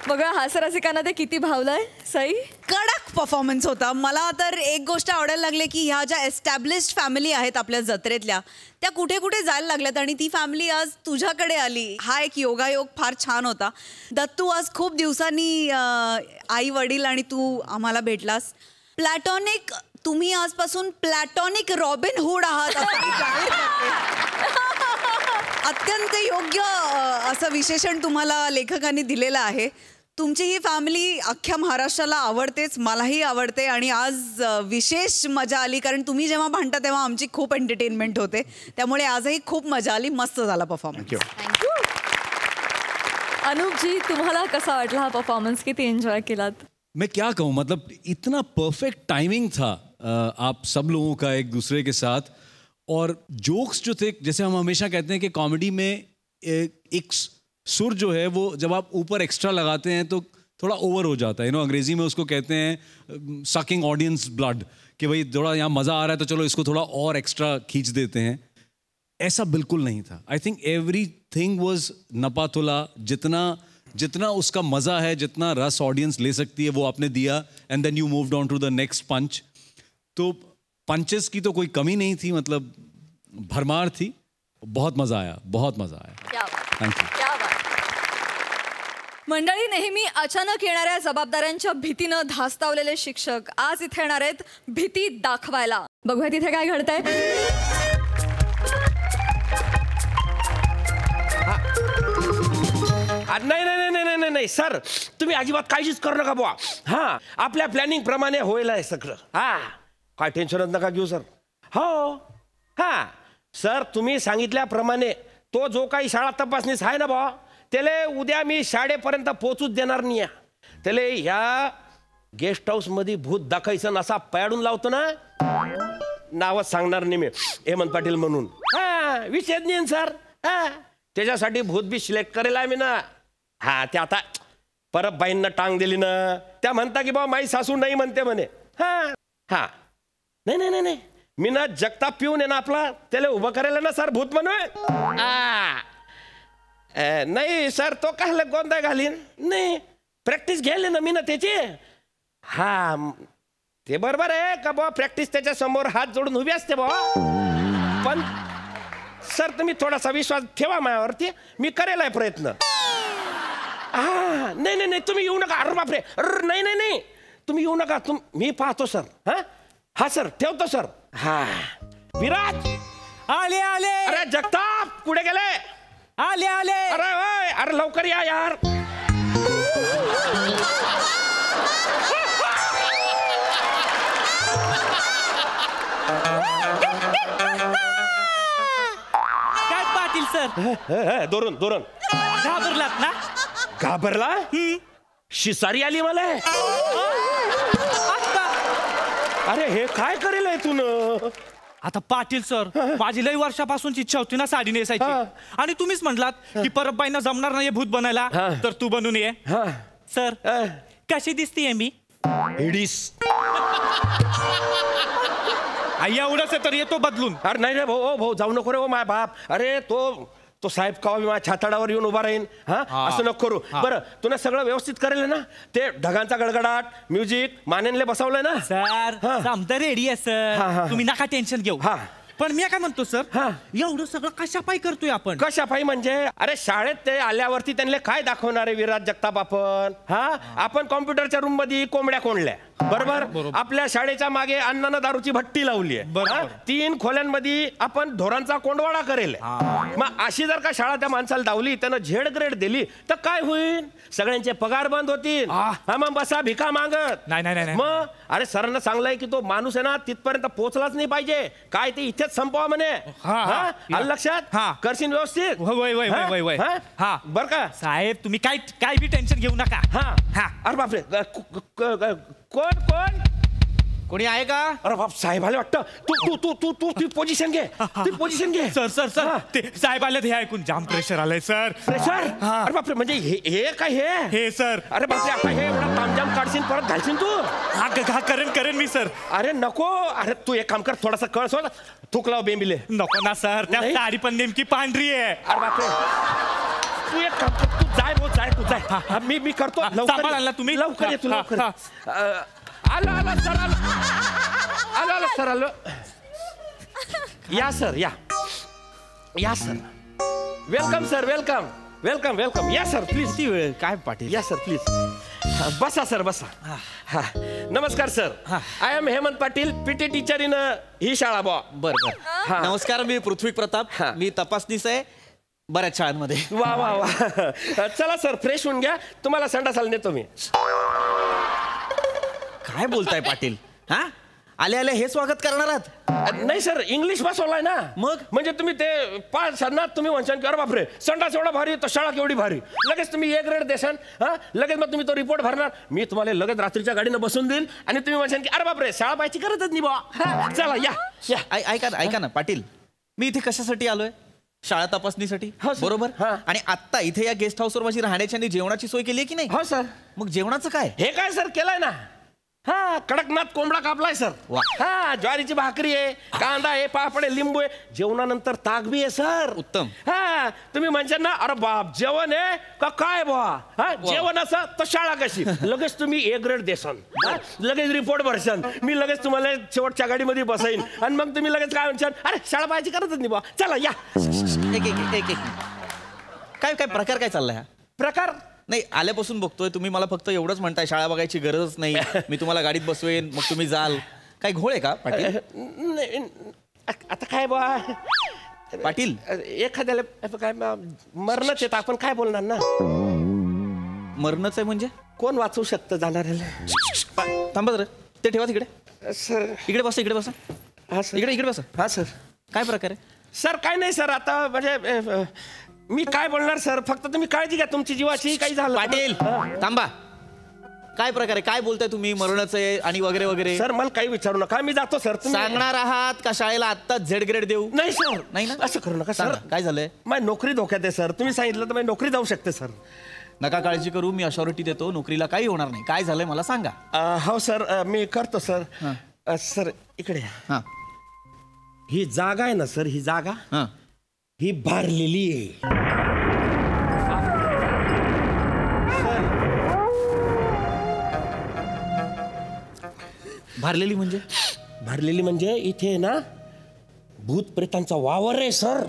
बघा हास्यरसिकांना ते किती भावलंय. सई, कडक परफॉर्मन्स होता. मला तर एक गोष्ट आवडायला लागली की ह्या ज्या एस्टॅब्लिश्ड फॅमिली आहेत आपल्या जत्रेतल्या, त्या कुठे कुठे जायला लागल्यात आणि ती फॅमिली आज तुझ्याकडे आली. हा एक योगायोग फार छान होता. दत्तू, आज खूप दिवसांनी आई वडील आणि तू आम्हाला भेटलास. प्लॅटॉनिक, तुम्ही आजपासून प्लॅटॉनिक रॉबिन हुड आहात असं मी जाहीर करते. अत्यंत योग्य असं विशेषण तुम्हाला लेखकांनी दिलेलं आहे. तुमची ही फॅमिली अख्ख्या महाराष्ट्राला आवडतेच, मलाही आवडते, आणि आज विशेष मजा आली कारण तुम्ही जेव्हा भांडता तेव्हा आमची खूप एंटरटेनमेंट होते. त्यामुळे आजही खूप मजा आली. मस्त झाला परफॉर्मन्स. थँक्यू. अनूप जी, तुम्हाला कसा वाटला हा परफॉर्मन्स? किती एंजॉय केलात? मैं क्या कहूँ, मतलब इतना परफेक्ट टाइमिंग था आप सब लोगों का एक दूसरे के साथ. और जोक्स जो थे, जैसे हम हमेशा कहते हैं कि कॉमेडी में एक सुर जो है वो जब आप ऊपर एक्स्ट्रा लगाते हैं तो थोड़ा ओवर हो जाता है. अंग्रेजी में उसको कहते हैं सकिंग ऑडियंस ब्लड, कि भाई थोड़ा यहाँ मज़ा आ रहा है तो चलो इसको थोड़ा और एक्स्ट्रा खींच देते हैं. ऐसा बिल्कुल नहीं था. आई थिंक एवरीथिंग वाज नपातुला. जितना उसका मज़ा है, जितना रस ऑडियंस ले सकती है वो आपने दिया. And then you moved on to the next punch. तो पंचेस की तो कोई कमी नहीं थी, मतलब भरमार थी. बहुत मज़ा आया, बहुत मज़ा आया. Thank you. मंडळी, नेहमी अचानक येणाऱ्या जबाबदाऱ्यांच्या भीतीनं धास्तावलेले शिक्षक आज इथे येणार आहेत भीती दाखवायला. बघूया तिथे काय घडतंय. नाही नाही नाही नाही नाही सर, तुम्ही अजिबात काळजीच करू नका बुवा. हा, आपल्या प्लॅनिंग प्रमाणे होईल आहे सगळं. हा, काय टेन्शनच नका घेऊ सर. हो हा सर, तुम्ही सांगितल्याप्रमाणे तो जो काही शाळा तपासणीस आहे ना बुवा, त्याला उद्या मी शाळेपर्यंत पोहोचूच देणार नाही. त्याला ह्या गेस्ट हाऊस मध्ये भूत दाखायचं नसा पॅडून लावतो ना, नावच सांगणार नाही मी, हेमंत पाटील म्हणून. हा, विषय नाही सर. हा, त्याच्यासाठी भूत बी सिलेक्ट करेल आहे मी ना. हा, ते आता परत बाईंना टांग दिली ना, त्या म्हणता की बाबा माई सासू नाही म्हणते म्हणे. हा हा, नाही नाही नाही नाही, मी ना जगताप पिऊन आहे ना आपला, त्याला उभं करायला ना सर भूत म्हणून. नाही सर, तो काय गोंधळ घालीन नाही, प्रॅक्टिस घ्यायला ना मी ना त्याची. हा, ते बरोबर आहे का बुवा, प्रॅक्टिस त्याच्या समोर हात जोडून उभी असते बुवा. पण सर तुम्ही थोडासा विश्वास ठेवा माझ्यावरती, मी करेल आहे प्रयत्न. हा, नाही नाही नाही, तुम्ही येऊ नका. अरे बापरे, अरे नाही नाही नाही, तुम्ही येऊ नका. मी पाहतो सर. हा हा सर, ठेवतो सर. हा, विराज आले आले. अरे जगताप कुठे गेले? आले आले. अरे ओय, अरे लवकर या यार. काय पाटील सर, दोरण दोरण घाबरलात ना? घाबरला? शिसारी आली मला. अरे हे काय करेल आहे तू? आता पाटील सर, माझी लई वर्षापासूनची इच्छा होती ना साडी नेसायची, आणि तुम्हीच म्हटलात की परबबाईंना जमणार नाही भूत बनायला, तर तू बनून ये. सर कशी दिसतीये मी? हिडीस. एवढंच तर येतो बदलून. अरे नाही रे भाऊ, भाऊ जाऊ नको रे. माय बाप, अरे तो साहेब कवा मी माझ्या छाताडावर येऊन उभा राहीन. हा, असं नको करू. बरं, तुला सगळं व्यवस्थित करेल ना? ते ढगांचा गडगडाट, म्युझिक मानेनले बसवलंय ना सर? आमचं रेडी आहे सर, तुम्ही नका टेन्शन घेऊ. पण मी काय म्हणतो सर, एवढं सगळं कशापायी करतोय आपण? कशापायी म्हणजे? अरे शाळेत ते आल्यावरती त्यांना काय दाखवणार आहे विराज जगताप आपण? हा, आपण कॉम्प्युटरच्या रूम मध्ये कोंबड्या कोंडल्या, बरोबर? आपल्या शाळेच्या मागे अन्नानं दारूची भट्टी लावली आहे. 3 खोल्यांमध्ये आपण ढोरांचा कोंडवाडा करेल. मग अशी जर का शाळा त्या माणसाला दावली, त्यानं झेड ग्रेड दिली, तर काय होईल? सगळ्यांचे पगार बंद होतील. हा, मग बसा भिका मागत. नाही मग अरे सरांना सांगलंय की तो माणूस आहे ना तिथपर्यंत पोहोचलाच नाही पाहिजे, काय ते इथेच संपवा म्हणे. लक्षात करशील व्यवस्थित? बर का साहेब, तुम्ही काय बी टेन्शन घेऊ नका. अरे बापरे, कोण कोण कोणी आहे का? अरे बाप, साहेब आले वाटतं. तू तू तू तू तू पोझिशन घे, तू पोझिशन घे. सर सर सर, ते साहेब आले, हे ऐकून जाम प्रेशर आलंय सर. प्रेशर? अरे बापरे, म्हणजे हे काय हे सर? अरे बापरे, आता हे एवढा तामजाम काढशील, परत घालशील तू? करेन मी सर. अरे नको, अरे तू एक काम कर, थोडासा कळ सोड, थूक लाव बेंबिले. नको ना सर, त्या साडी पण नेमकी पांढरी आहे. अरे बापरे, तू एक काम कर, तू जाय भाऊ, जाय तू जाय. मी करतो. लवकर आणला तुम्ही, लवकर ये तू, लवकर. आलो आलो सर, आलो आलो सर, आलो. या सर, या sir. Welcome sir, welcome welcome welcome. या सर प्लीज. किती वेळ? काय पाटील? या सर प्लीज. बसा सर, बसा. नमस्कार sir, I am Hemant Patil, PT teacher in ही शाळा बॉ. बरोबर. नमस्कार, मी पृथ्वी प्रताप, मी तपासनीस आहे बऱ्याच शाळांमध्ये. वा वा वा. चला सर, फ्रेश होऊन घ्या, तुम्हाला संडासाला नेतो मी. काय बोलताय पाटील? हा, आले आले हे स्वागत करणार आहात? नाही सर, इंग्लिश बसवलाय ना. मग म्हणजे तुम्ही ते 5 सन्नात तुम्ही म्हणशाल की अरे बापरे, संडास एवढा भारी, तर शाळा केवढी भारी, लगेच तुम्ही A ग्रेड देशाल. हा, लगेच मग तुम्ही तो रिपोर्ट भरणार, मी तुम्हाला लगेच रात्रीच्या गाडीनं बसून देईन, आणि तुम्ही म्हणशाल की अरे बापरे, शाळा पाहायची गरजच नाही बा. चला या. ऐका ना पाटील, मी इथे कशासाठी आलोय? शाळा तपासणीसाठी, बरोबर? आणि आता इथे या गेस्ट हाऊसवर माझी राहण्याची आणि जेवणाची सोय केली आहे की नाही? हो सर. मग जेवणाचं काय? हे काय सर केलंय ना. हा, कडकनाथ कोंबडा कापलाय सर. हा, ज्वारीची भाकरी आहे, कांदा आहे, पापड आहे, लिंबू आहे, जेवणानंतर ताक बी आहे सर. उत्तम. हा, तुम्ही म्हणशाल ना अरे बाप, जेवण आहे का काय बा? हा, जेवण असं तर शाळा कशी? लगेच तुम्ही A ग्रेड देसान, लगेच रिपोर्ट भरसान, मी लगेच तुम्हाला शेवटच्या गाडीमध्ये बसाईन, आणि मग तुम्ही लगेच काय म्हणशाल, अरे शाळा पाहायची गरजच नाही बा, चला या. एक काय प्रकार काय चाललाय? प्रकार नाही, आल्यापासून बघतोय, तुम्ही मला फक्त एवढंच म्हणताय शाळा बघायची गरजच नाही, मी तुम्हाला गाडीत बसवेन, मग तुम्ही जाल. काय घोळ आहे का पाटील? आता काय बा पाटील, एखाद्याला काय मरणच येत, आपण काय बोलणार ना. मरणच आहे म्हणजे कोण वाचवू शकतं जाणाऱ्याला? थांबा जरा, ते ठेवा तिकडे. सर इकडे बसा, इकडे बसा. हा सर. इकडे बसा. हा सर. काय प्रकार आहे? सर काय नाही सर, आता म्हणजे मी काय बोलणार सर, फक्त तुम्ही काळजी घ्या तुमची जीवाची. काही झालं पाटील थांबा, काय प्रकार आहे? काय बोलताय तुम्ही? मरणच आहे आणि वगैरे वगैरे. सर मला काही विचारू नका, मी जातो सर. सांगणार आहात का शाळेला आत्ताच झेड ग्रेड देऊ? नाही सर, नाही ना, असं करू नका सर. काय झालंय? माझी नोकरी धोक्यात आहे सर. तुम्ही सांगितलं तर माझी नोकरी जाऊ शकते सर. नका काळजी करू, मी अशॉरिटी देतो, नोकरीला काही होणार नाही. काय झालंय मला सांगा. हो सर, मी करतो सर. सर इकडे. हां, ही जागा आहे ना सर, ही जागा ही भरलेली आहे. भरलेली म्हणजे? भरलेली म्हणजे इथे ना भूत प्रेतांचा वावर आहे सर.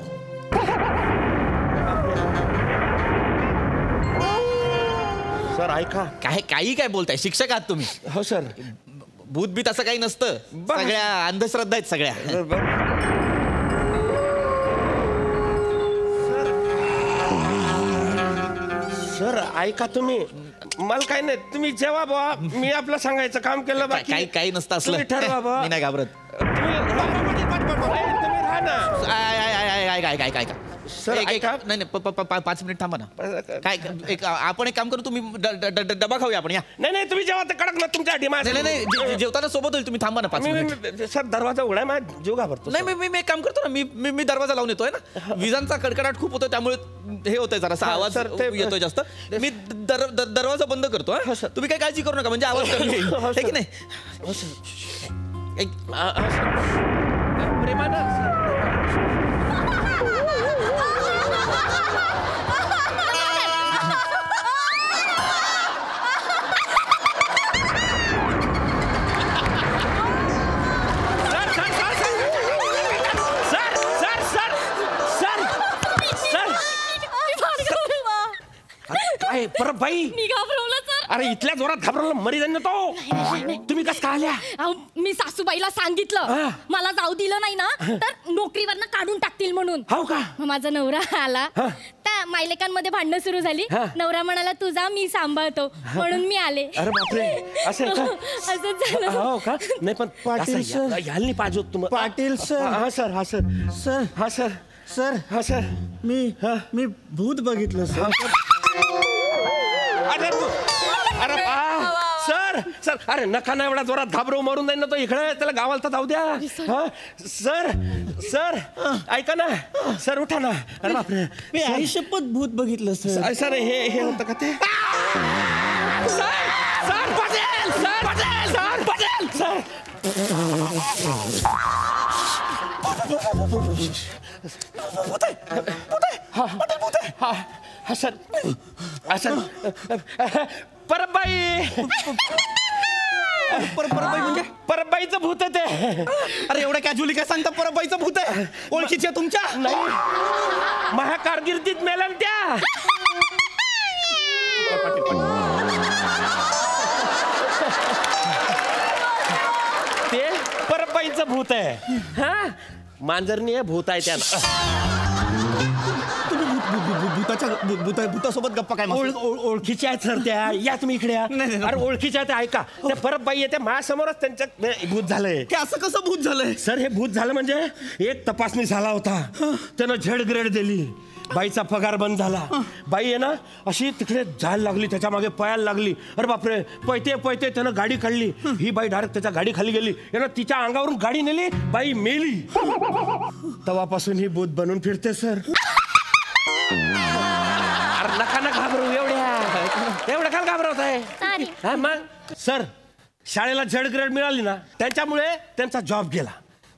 सर ऐका. काही काय बोलताय? शिक्षक आहात तुम्ही? हो सर. भूत बीत असं काही नसतं, सगळ्या अंधश्रद्धा आहेत सगळ्या. सर ऐका तुम्ही, मला काही नाही, तुम्ही जेव्हा बाबा मी आपलं सांगायचं काम केलं. बाकी काही नसतं असलं. तुम्ही ठरवा बाबा. मी नाही घाबरत. तुम्ही राहा ना. काय सर नाही 5 मिनिट थांबा ना. काय आपण एक काम करू, तुम्ही डबा खाऊया आपण. या. नाही तुम्ही जेव्हा ते कडक ना तुमच्या डिमांड. नाही जेवताना सोबत होईल, तुम्ही थांबा ना 5 मिनिट. सर दरवाजा उघडा, माझा जीव घाबरतो. नाही मी एक काम करतो ना, मी दरवाजा लावून येतोय ना. विजांचा कडकडाट खूप होतो, त्यामुळे हे होतंय जरासा आवाज येतोय जास्त. मी दरवाजा बंद करतो. तुम्ही काही काळजी करू नका, म्हणजे आवाज कमी येईल. आहे की नाही? काय परत बाई? मी घाबरवलं सर. अरे इथल्या जोरात घाबरवलं, मरी जाईन तो. तुम्ही कसं काय आल्या? मी सासूबाईला सांगितलं मला जाऊ दिलं नाही ना तर नोकरीवरनं काढून टाकतील म्हणून. हो का? मग माझा नवरा आला, त्या मायलेकांमध्ये भांडणं सुरू झाली. नवरा म्हणाला तू जा, मी सांभाळतो, म्हणून मी आले. अरे बापरे, असं आहे का? असंच झालं. हो का? नाही पण पाटील सर. यायला पाहिजे तुम्हाला. पाटील सर. हा सर. हा सर. सर. हा सर. सर. हा सर. मी भूत बघितलं सर. अरे सर अरे नका ना एवढा जोरात घाबरव, मरून जाईन ना तो. इकडे त्याला गावाला तर जाऊ द्या. सर ऐका ना सर, उठा ना. अरे बापरे, मी आयुष्यपत भूत बघितलं सर. सर हे होतं का ते? Sir Patel sir Patel sir Patel sir. हा सर. परबाई म्हणजे परबाईचं भूत आहे ते. अरे एवढं कॅज्युअली काय सांगता? परबाईचं भूत आहे? ओळखीची आहे तुमच्या? नाही, महाकारगिर्दीत मेल्या त्या. ते परबाईचं भूत आहे. हा मांजरणी भूत आहे त्याला. भूतासोबत गप्पा काय? ओळखीच्या आहेत सर त्या. या तुम्ही इकडे या. अरे ओळखीच्या आहेत, ऐका. त्या परत बाई आहे, त्या माझ्यासमोरच त्यांच्या भूत झालंय. असं कसं भूत झालंय? सर हे भूत झालं म्हणजे एक तपासणी झाला होता, त्यानं झेड ग्रेड दिली, बाईचा पगार बंद झाला. बाई आहे ना अशी तिकडे जायला लागली, त्याच्या मागे पळायला लागली. अरे बापरे, पळते त्यानं गाडी काढली. ही बाई डायरेक्ट त्याच्या गाडी खाली गेली. यानं तिच्या अंगावरून गाडी नेली, बाई मेली. तेव्हापासून ही भूत बनून फिरते सर. अरे नका ना घाबरू, एवढं का घाबरवत आहे? मग सर शाळेला झेड ग्रेड मिळाली ना, त्याच्यामुळे त्यांचा जॉब गेला,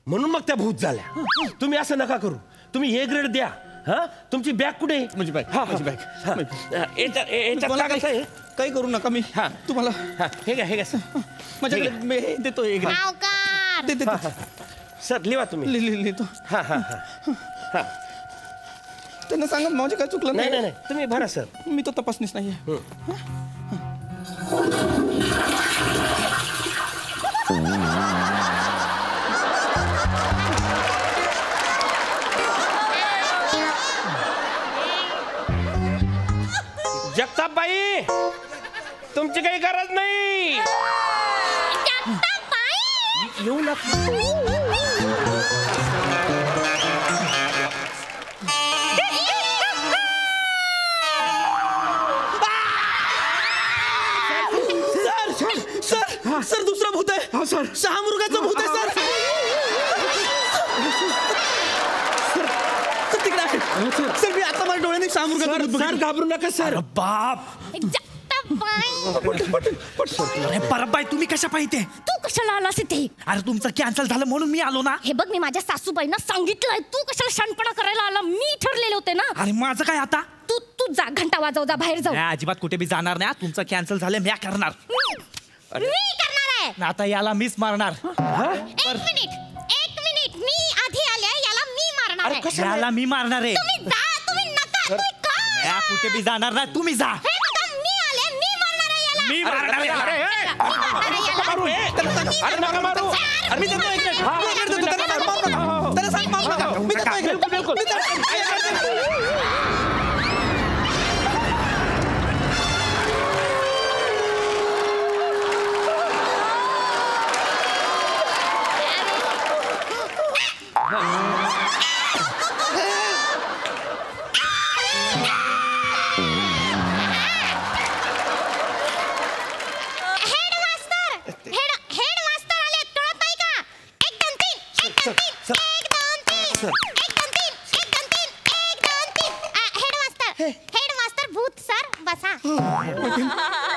म्हणून मग त्या भूत झाल्या. तुम्ही असं नका करू, तुम्ही ए ग्रेड द्या. हा तुमची बॅग कुठे? माझी बॅग. माझी बॅग. काही करू नका. मी तुम्हाला हे घ्या सर, माझ्याकडे मी देतो एक सर. लिहा तुम्ही. लिहितो. हा त्यांना सांगा माझे काय चुकलं नाही. तुम्ही भरा सर. मी तो तपासणीच नाहीये. जगतापबाई तुमची काही गरज नाही. येऊ नका. सर दुसरा भूत आहे. सर शहामृगाचं भूत आहे सर. तिकडे आहे. सर मी आता माझ्या डोळ्याने शहामृगाचं भूत. सर घाबरू नका सर. बाप. अरे परबाई तुम्ही कशा पाहिजे? तू कशाला आलास इथे? अरे तुमचं कॅन्सल झालं म्हणून मी आलो ना. हे बघ मी माझ्या सासूबाईंना सांगितलंय, तू कशाला शानपणा करायला आला? मी ठरलेले होते ना. अरे माझं काय आता? तू तू जा, घंटा वाजव, जा बाहेर जाऊ. अजिबात कुठे बी जाणार नाही. तुमचं कॅन्सल झालं मी करणार. मी करणार आहे. आता याला मीच मारणार. एक मिनिट मी आधी आले, याला मी मारणार आहे. याला मी मारणार आहे. तुम्ही जा, तुम्ही नका. तुम्ही का? कुठे बी जाणार नाही. तुम्ही जा. हे बघा, मी आले, मी मारणार आहे याला. मी मारणार आहे. मी मारणार आहे याला. अरे नका मारू. मी देतो एक मिनिट. त्याला सांग मारू नका. मी देतो एक मिनिट. बिलकुल.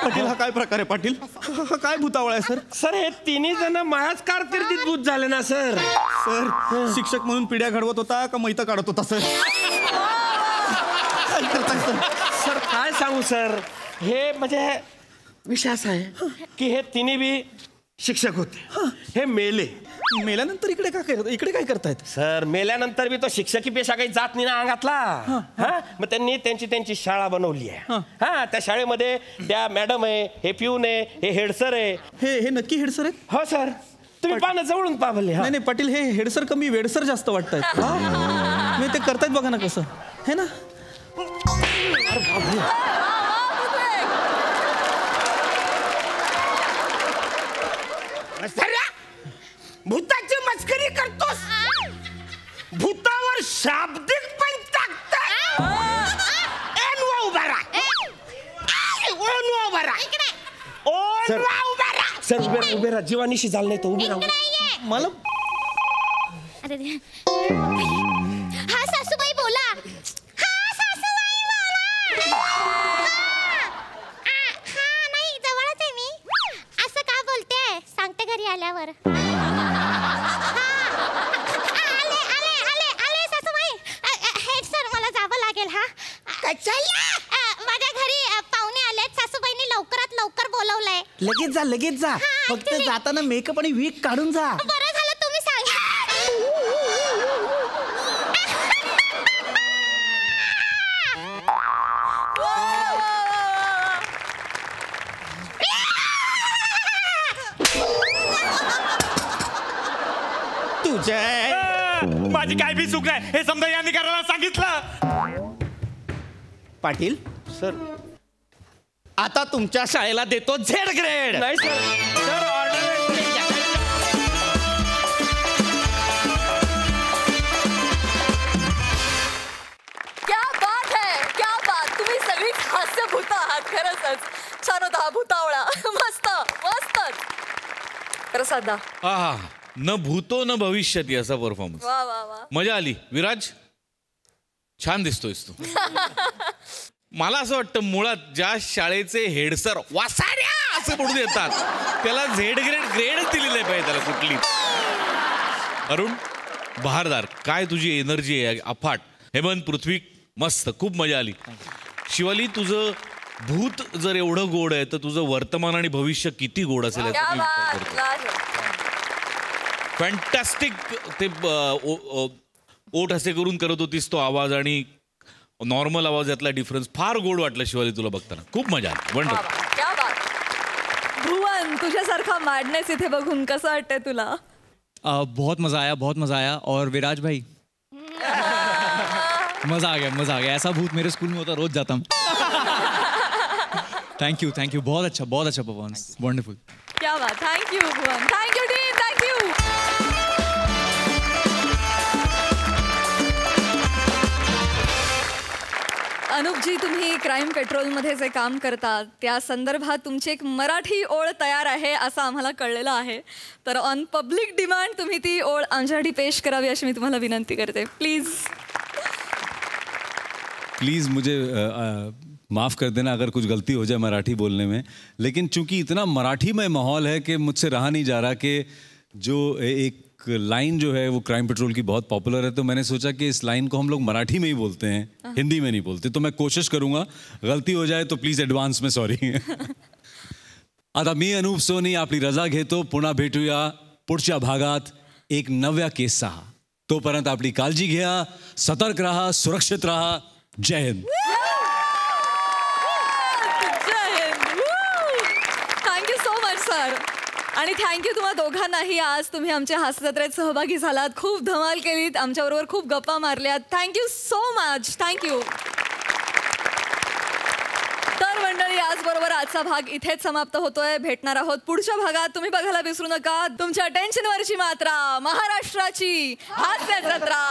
पाटील हा काय प्रकार आहे पाटील? हा काय भूतावळ आहे सर? सर हे तिन्ही जण माझ्याच कारकिर्दीत भूत झाले ना सर. सर शिक्षक म्हणून पिढ्या घडवत होता का मैतं काढत होता सर? काय करताय सर? सर काय सांगू सर, हे म्हणजे विषय असा आहे की हे तिन्ही बी शिक्षक होते. हे मेले. मेल्यानंतर इकडे काय करतायत? सर मेल्यानंतर बी तो शिक्षकी पेशा काही जात नाही ना अंगातला. हा मग त्यांनी त्यांची शाळा बनवली आहे. हा त्या शाळेमध्ये त्या मॅडम आहे, हे पिऊन आहे, हे हेडसर आहे. हे नक्की हेडसर आहेत? हो सर तुम्ही पानं जवळून पाहिले. नाही नाही पाटील हे हेडसर कमी वेडसर जास्त वाटतायत. मी ते करतायत बघा ना कसं है ना. भूताची मस्करी करतोस. भूतावर शाब्दिक पण टाकतात. सर उभे राहा. जीवानीशी झालं नाही तर उभे राहा. मला हा सासूबाई बोला. हा सासूबाई बोला. हा नाही जवळच आहे मी. असं का बोलते? सांगते घरी आल्यावर. आले सासूबाई. हेड सर मला जावं लागेल. हा माझ्या घरी पाहुणे आलेत. सासूबाईंनी लवकरात लवकर बोलवलंय. लगेच जा. फक्त जाताना मेकअप आणि वीक काढून जा. बरं झालं तुम्ही सांगा. तुझ्या माझी काय बी चूक आहे हे समजा यांनी करायला सांगितलं. पाटील सर आता तुमच्या शाळेला देतो झेड ग्रेड. नाही सर ऑर्डर. क्या बात है, क्या बात. तुम्ही सगळीच हास्यभूत आहात. खरंच छान होता हा भूतावळा. मस्त मस्तच. खरं साधा. आहा न भूतो न भविष्यती असा परफॉर्मन्स. वा वा वा. मजा आली. विराज छान दिसतोयस तू. मला असं वाटतं मुळात ज्या शाळेचे हेडसर वासाड्या असे म्हणून येतात त्याला झेड ग्रेडच दिली नाही पाहिजे त्याला कुठली. अरुण बहारदार काय तुझी एनर्जी आहे अफाट. हेमंत पृथ्वी मस्त खूप मजा आली. शिवाली तुझं भूत जर एवढं गोड आहे तर तुझं वर्तमान आणि भविष्य किती गोड असेल क्या बात. फॅन्टॅस्टिक. ते ओठ असे करून करत होतीस तो आवाज आणि नॉर्मल आवाज यातला डिफरन्स फार गोड वाटला शिवाली तुला बघताना. खूप मजा आली. वंडरफुल. क्या बात. भुवन तुझ्यासारखा मॅडनेस इथे बघून कसं वाटतंय तुला? बहुत मजा आया. और विराज भाई मजा आ गया. ऐसा भूत मेरे स्कूल में होता रोज जाता हूँ. थैंक यू बहुत अच्छा परफॉर्मेंस वंडरफुल क्या बात. Thank you Bhuvan. Thank you team. Thank you. Anupji, तुम्ही क्राईम पेट्रोलमध्ये जे काम करता त्या संदर्भात तुमची एक मराठी ओळ तयार आहे असं आम्हाला कळलेलं आहे. तर ऑन पब्लिक डिमांड तुम्ही ती ओळ आमच्यासाठी पेश करावी अशी मी तुम्हाला विनंती करते. प्लीज़ मुझे माफ़ कर देना अगर कुछ गलती हो जाए मराठी बोलने में, लेकिन चूंकि इतना मराठी में माहौल है कि मुझसे रहा नहीं जा रहा कि जो एक लाइन जो है वो क्राइम पेट्रोल की बहुत पॉपुलर है, तो मैंने सोचा कि इस लाइन को हम लोग मराठी में ही बोलते हैं, हिंदी में नहीं बोलते. तो मैं कोशिश करूंगा, गलती हो जाए तो प्लीज ॲडव्हान्स में सॉरी. आता मी अनूप सोनी आपली रजा घेतो. पुन्हा भेटूया पुढच्या भागात एक नव्या केससह. तोपर्यंत आपली काळजी घ्या, सतर्क राहा, सुरक्षित राहा. जय Hind. Thank you so much sir. आणि थँक्यू तुम्हा दोघांनाही. आज तुम्ही आमच्या हास्यजत्रेत सहभागी झालात, खूप धमाल केलीत, आमच्याबरोबर खूप गप्पा मारल्यात. Thank you so much. थँक्यू. तर मंडळी, आजबरोबर आजचा भाग इथेच समाप्त होतोय. भेटणार आहोत पुढच्या भागात. तुम्ही बघायला विसरू नका तुमच्या टेन्शनवरची मात्रा, महाराष्ट्राची हास्य जत्रा.